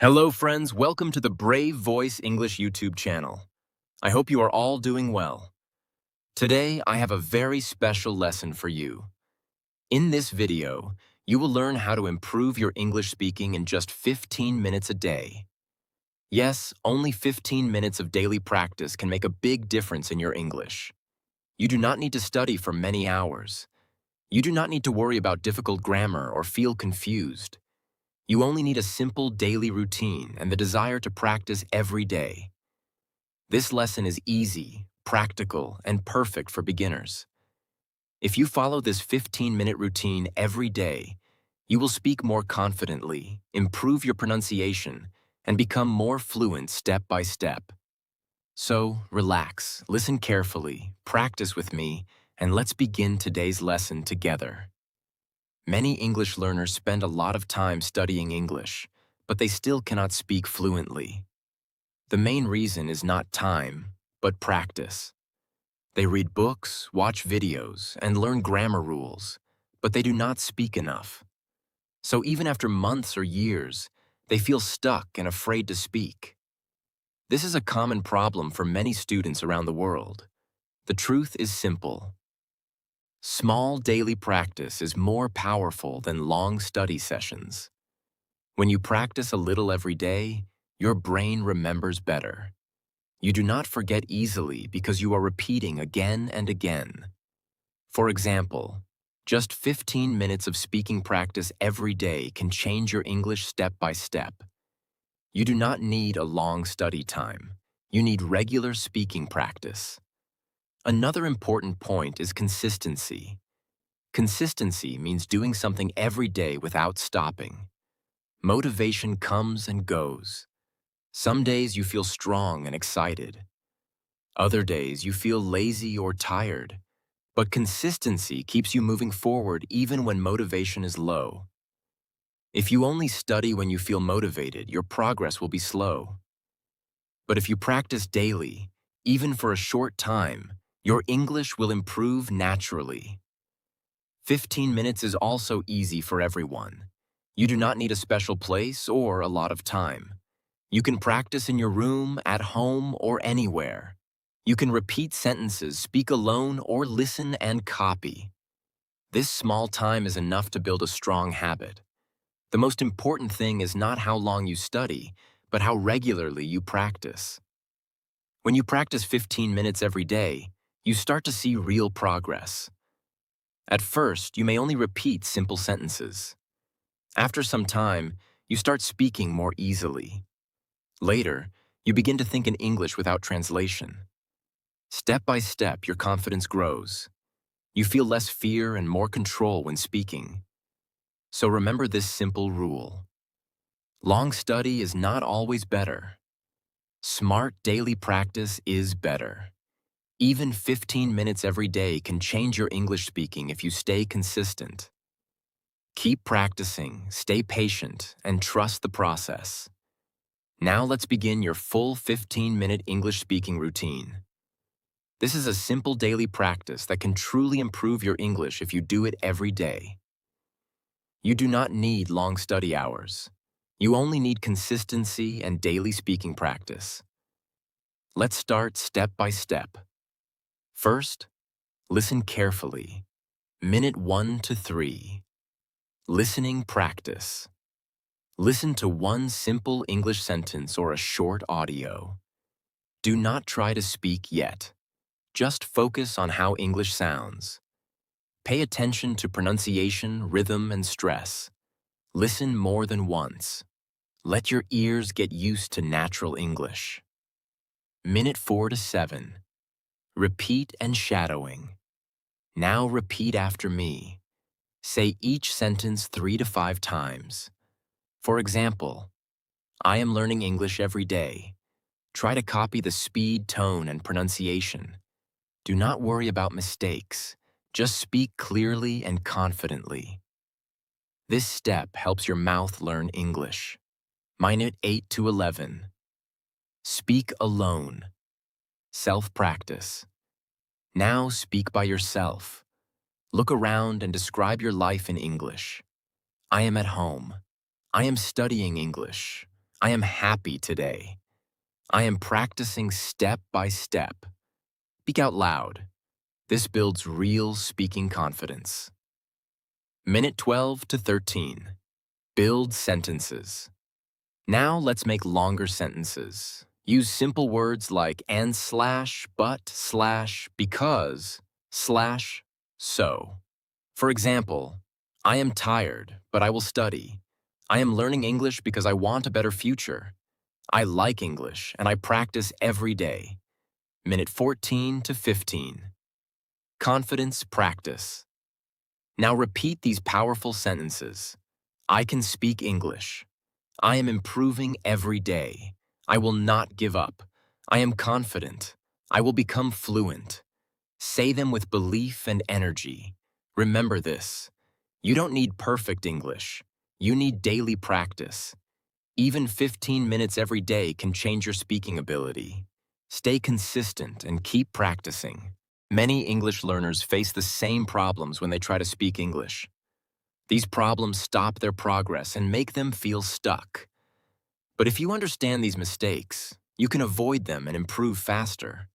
Hello, friends. Welcome to the Brave Voice English YouTube channel. I hope you are all doing well. Today, I have a very special lesson for you. In this video, you will learn how to improve your English speaking in just 15 minutes a day. Yes, only 15 minutes of daily practice can make a big difference in your English. You do not need to study for many hours. You do not need to worry about difficult grammar or feel confused. You only need a simple daily routine and the desire to practice every day. This lesson is easy, practical, and perfect for beginners. If you follow this 15-minute routine every day, you will speak more confidently, improve your pronunciation, and become more fluent step by step. So, relax, listen carefully, practice with me, and let's begin today's lesson together. Many English learners spend a lot of time studying English, but they still cannot speak fluently. The main reason is not time, but practice. They read books, watch videos, and learn grammar rules, but they do not speak enough. So even after months or years, they feel stuck and afraid to speak. This is a common problem for many students around the world. The truth is simple. Small daily practice is more powerful than long study sessions. When you practice a little every day, your brain remembers better. You do not forget easily because you are repeating again and again. For example, just 15 minutes of speaking practice every day can change your English step by step. You do not need a long study time. You need regular speaking practice. Another important point is consistency. Consistency means doing something every day without stopping. Motivation comes and goes. Some days you feel strong and excited. Other days you feel lazy or tired. But consistency keeps you moving forward even when motivation is low. If you only study when you feel motivated, your progress will be slow. But if you practice daily, even for a short time, your English will improve naturally. 15 minutes is also easy for everyone. You do not need a special place or a lot of time. You can practice in your room, at home, or anywhere. You can repeat sentences, speak alone, or listen and copy. This small time is enough to build a strong habit. The most important thing is not how long you study, but how regularly you practice. When you practice 15 minutes every day, you start to see real progress. At first, you may only repeat simple sentences. After some time, you start speaking more easily. Later, you begin to think in English without translation. Step by step, your confidence grows. You feel less fear and more control when speaking. So remember this simple rule. Long study is not always better. Smart daily practice is better. Even 15 minutes every day can change your English speaking if you stay consistent. Keep practicing, stay patient, and trust the process. Now let's begin your full 15-minute English speaking routine. This is a simple daily practice that can truly improve your English if you do it every day. You do not need long study hours. You only need consistency and daily speaking practice. Let's start step by step. First, listen carefully. Minute 1 to 3. Listening practice. Listen to one simple English sentence or a short audio. Do not try to speak yet. Just focus on how English sounds. Pay attention to pronunciation, rhythm, and stress. Listen more than once. Let your ears get used to natural English. Minute 4 to 7. Repeat and shadowing. Now repeat after me. Say each sentence 3 to 5 times. For example, I am learning English every day. Try to copy the speed, tone, and pronunciation. Do not worry about mistakes. Just speak clearly and confidently. This step helps your mouth learn English. Minute 8 to 11. Speak alone. Self-practice. Now speak by yourself. Look around and describe your life in English. I am at home. I am studying English. I am happy today. I am practicing step by step. Speak out loud. This builds real speaking confidence. Minute 12 to 13. Build sentences. Now let's make longer sentences. Use simple words like and slash, but slash, because, slash, so. For example, I am tired, but I will study. I am learning English because I want a better future. I like English and I practice every day. Minute 14 to 15. Confidence practice. Now repeat these powerful sentences. I can speak English. I am improving every day. I will not give up. I am confident. I will become fluent. Say them with belief and energy. Remember this. You don't need perfect English. You need daily practice. Even 15 minutes every day can change your speaking ability. Stay consistent and keep practicing. Many English learners face the same problems when they try to speak English. These problems stop their progress and make them feel stuck. But if you understand these mistakes, you can avoid them and improve faster.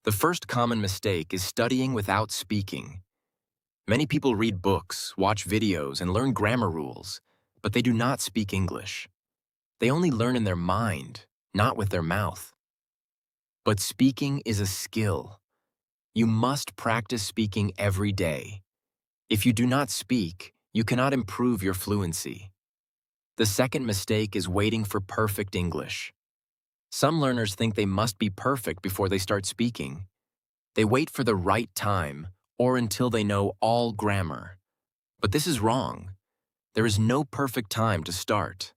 The first common mistake is studying without speaking. Many people read books, watch videos, and learn grammar rules, but they do not speak English. They only learn in their mind, not with their mouth. But speaking is a skill. You must practice speaking every day. If you do not speak, you cannot improve your fluency. The second mistake is waiting for perfect English. Some learners think they must be perfect before they start speaking. They wait for the right time or until they know all grammar. But this is wrong. There is no perfect time to start.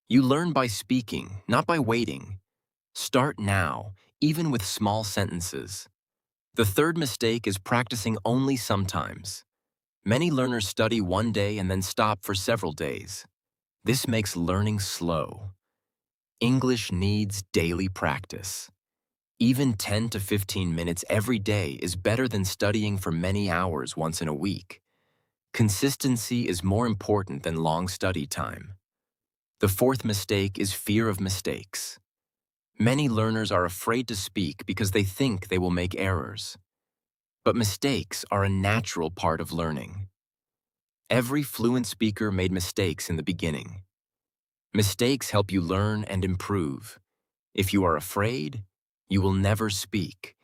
You learn by speaking, not by waiting. Start now, even with small sentences. The third mistake is practicing only sometimes. Many learners study one day and then stop for several days. This makes learning slow. English needs daily practice. Even 10 to 15 minutes every day is better than studying for many hours once in a week. Consistency is more important than long study time. The fourth mistake is fear of mistakes. Many learners are afraid to speak because they think they will make errors. But mistakes are a natural part of learning. Every fluent speaker made mistakes in the beginning. Mistakes help you learn and improve. If you are afraid, you will never speak.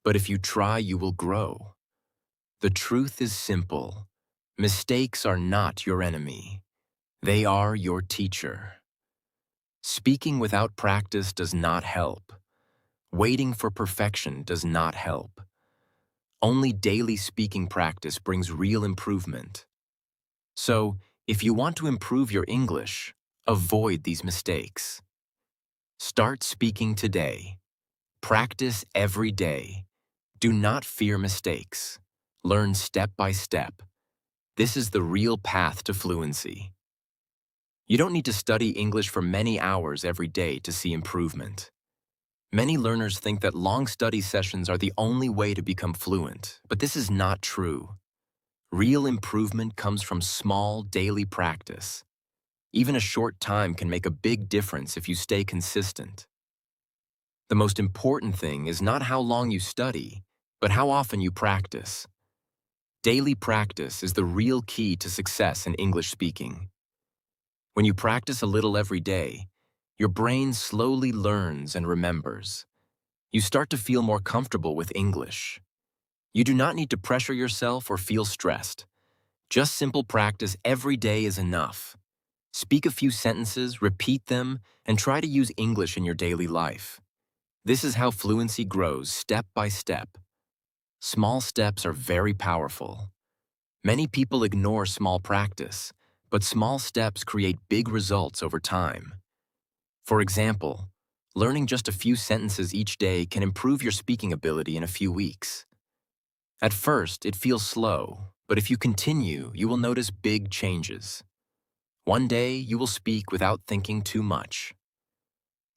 But if you try, you will grow. The truth is simple. Mistakes are not your enemy. They are your teacher. Speaking without practice does not help. Waiting for perfection does not help. Only daily speaking practice brings real improvement. So, if you want to improve your English, avoid these mistakes. Start speaking today. Practice every day. Do not fear mistakes. Learn step by step. This is the real path to fluency. You don't need to study English for many hours every day to see improvement. Many learners think that long study sessions are the only way to become fluent, but this is not true. Real improvement comes from small daily practice. Even a short time can make a big difference if you stay consistent. The most important thing is not how long you study, but how often you practice. Daily practice is the real key to success in English speaking. When you practice a little every day, your brain slowly learns and remembers. You start to feel more comfortable with English. You do not need to pressure yourself or feel stressed. Just simple practice every day is enough. Speak a few sentences, repeat them, and try to use English in your daily life. This is how fluency grows step by step. Small steps are very powerful. Many people ignore small practice, but small steps create big results over time. For example, learning just a few sentences each day can improve your speaking ability in a few weeks. At first, it feels slow, but if you continue, you will notice big changes. One day, you will speak without thinking too much.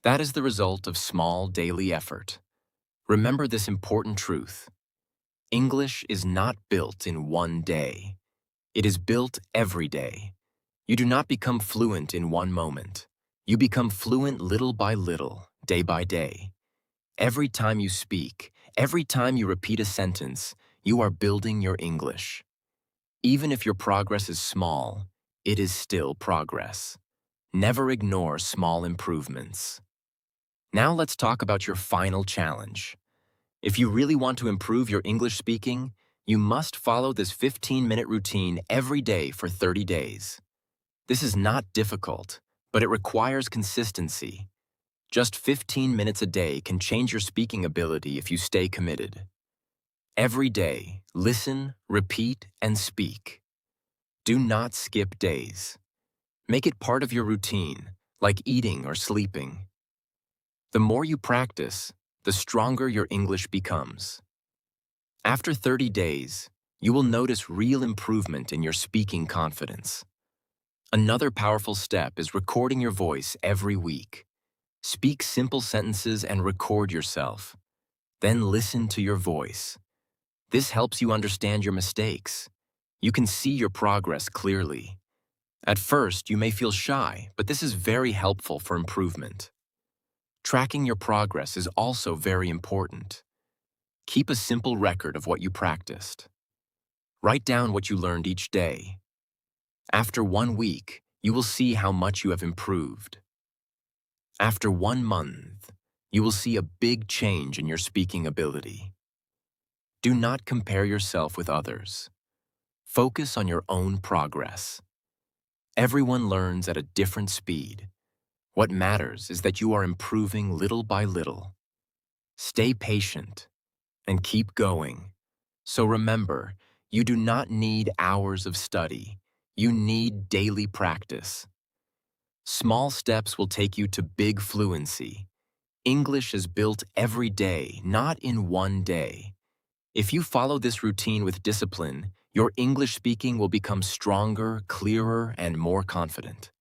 That is the result of small daily effort. Remember this important truth. English is not built in one day. It is built every day. You do not become fluent in one moment. You become fluent little by little, day by day. Every time you speak, every time you repeat a sentence, you are building your English. Even if your progress is small, it is still progress. Never ignore small improvements. Now let's talk about your final challenge. If you really want to improve your English speaking, you must follow this 15-minute routine every day for 30 days. This is not difficult, but it requires consistency. Just 15 minutes a day can change your speaking ability if you stay committed. Every day, listen, repeat, and speak. Do not skip days. Make it part of your routine, like eating or sleeping. The more you practice, the stronger your English becomes. After 30 days, you will notice real improvement in your speaking confidence. Another powerful step is recording your voice every week. Speak simple sentences and record yourself. Then listen to your voice. This helps you understand your mistakes. You can see your progress clearly. At first, you may feel shy, but this is very helpful for improvement. Tracking your progress is also very important. Keep a simple record of what you practiced. Write down what you learned each day. After 1 week, you will see how much you have improved. After 1 month, you will see a big change in your speaking ability. Do not compare yourself with others. Focus on your own progress. Everyone learns at a different speed. What matters is that you are improving little by little. Stay patient and keep going. So remember, you do not need hours of study. You need daily practice. Small steps will take you to big fluency. English is built every day, not in one day. If you follow this routine with discipline, your English speaking will become stronger, clearer, and more confident.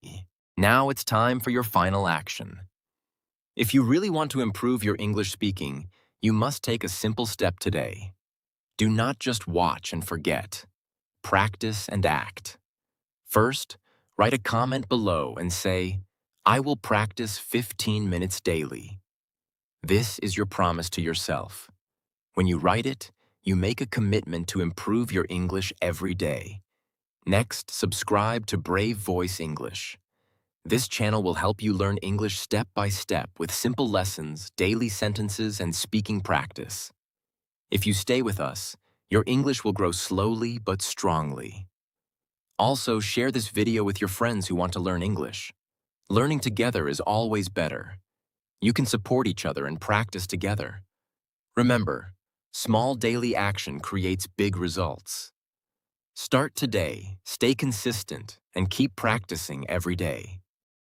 Now it's time for your final action. If you really want to improve your English speaking, you must take a simple step today. Do not just watch and forget. Practice and act. First, write a comment below and say, "I will practice 15 minutes daily." This is your promise to yourself. When you write it, you make a commitment to improve your English every day. Next, subscribe to Brave Voice English. This channel will help you learn English step by step with simple lessons, daily sentences, and speaking practice. If you stay with us, your English will grow slowly but strongly. Also, share this video with your friends who want to learn English. Learning together is always better. You can support each other and practice together. Remember, small daily action creates big results. Start today, stay consistent, and keep practicing every day.